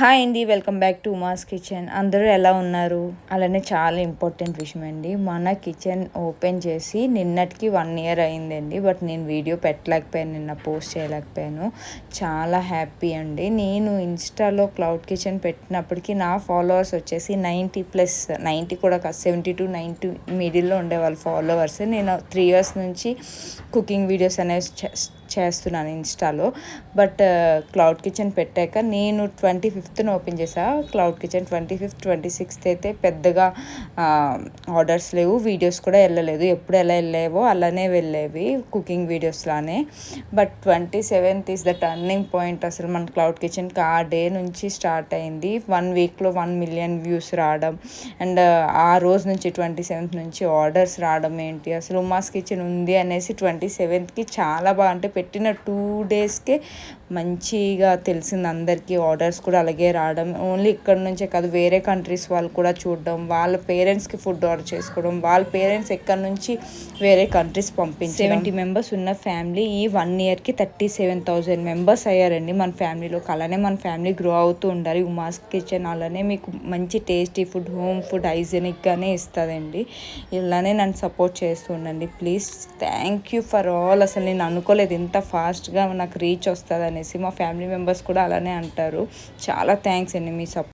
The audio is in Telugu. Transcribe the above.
హాయ్ అండి, welcome back to Uma's kitchen. అందరూ ఎలా ఉన్నారు? అలానే చాలా ఇంపార్టెంట్ విషయం అండి, మన కిచెన్ ఓపెన్ చేసి నిన్నటికి 1 ఇయర్ అయిందండి. బట్ నేను వీడియో పెట్టలేకపోయాను, నిన్న పోస్ట్ చేయలేకపోయాను. చాలా హ్యాపీ అండి. నేను ఇన్స్టాలో క్లౌడ్ కిచెన్ పెట్టినప్పటికీ నా ఫాలోవర్స్ వచ్చేసి 90+, 90 కూడా కాదు, 70 to 90 మిడిల్లో ఉండేవాళ్ళు ఫాలోవర్స్. నేను 3 years నుంచి కుకింగ్ వీడియోస్ అనేవి చేస్తున్నాను ఇన్స్టాలో. బట్ క్లౌడ్ కిచెన్ పెట్టాక నేను 25th ఓపెన్ చేసా క్లౌడ్ కిచెన్. 25th, 26th అయితే పెద్దగా ఆర్డర్స్ లేవు, వీడియోస్ కూడా వెళ్ళలేదు. ఎప్పుడు ఎలా వెళ్ళేవో అలానే వెళ్ళేవి కుకింగ్ వీడియోస్లానే. But 27th is the turning point. అసలు మన క్లౌడ్ కిచెన్కి ఆ డే నుంచి స్టార్ట్ అయింది. 1 weekలో 1 million వ్యూస్ రావడం, అండ్ ఆ రోజు నుంచి 27th నుంచి ఆర్డర్స్ రావడం ఏంటి, అసలు ఉమాస్ కిచెన్ ఉంది అనేసి 27th చాలా బాగా, అంటే పెట్టిన 2 daysకే మంచిగా తెలిసింది అందరికీ. ఆర్డర్స్ కూడా అలాగే రావడం, ఓన్లీ ఇక్కడ నుంచే కాదు వేరే కంట్రీస్ వాళ్ళు కూడా చూడడం, వాళ్ళ పేరెంట్స్కి ఫుడ్ ఆర్డర్ చేసుకోవడం, వాళ్ళ పేరెంట్స్ ఎక్కడ నుంచి వేరే కంట్రీస్ పంపించి 70 members ఉన్న ఫ్యామిలీ ఈ 1 yearకి 37,000 members అయ్యారండి మన ఫ్యామిలీలోకి. అలానే మన ఫ్యామిలీ గ్రో అవుతూ ఉండాలి. ఉమాస్ కిచెన్ అలానే మీకు మంచి టేస్టీ ఫుడ్, హోమ్ ఫుడ్ హైజెనిక్గానే ఇస్తుందండి. ఇలానే నన్ను సపోర్ట్ చేస్తూ ఉండండి please. Thank you for all. అసలు నేను అనుకోలేదు ఇంత ఫాస్ట్గా నాకు రీచ్ వస్తుంది అనేసి. మా ఫ్యామిలీ మెంబర్స్ కూడా అలానే అంటారు. చాలా థ్యాంక్స్ అండి మీ సపోర్ట్.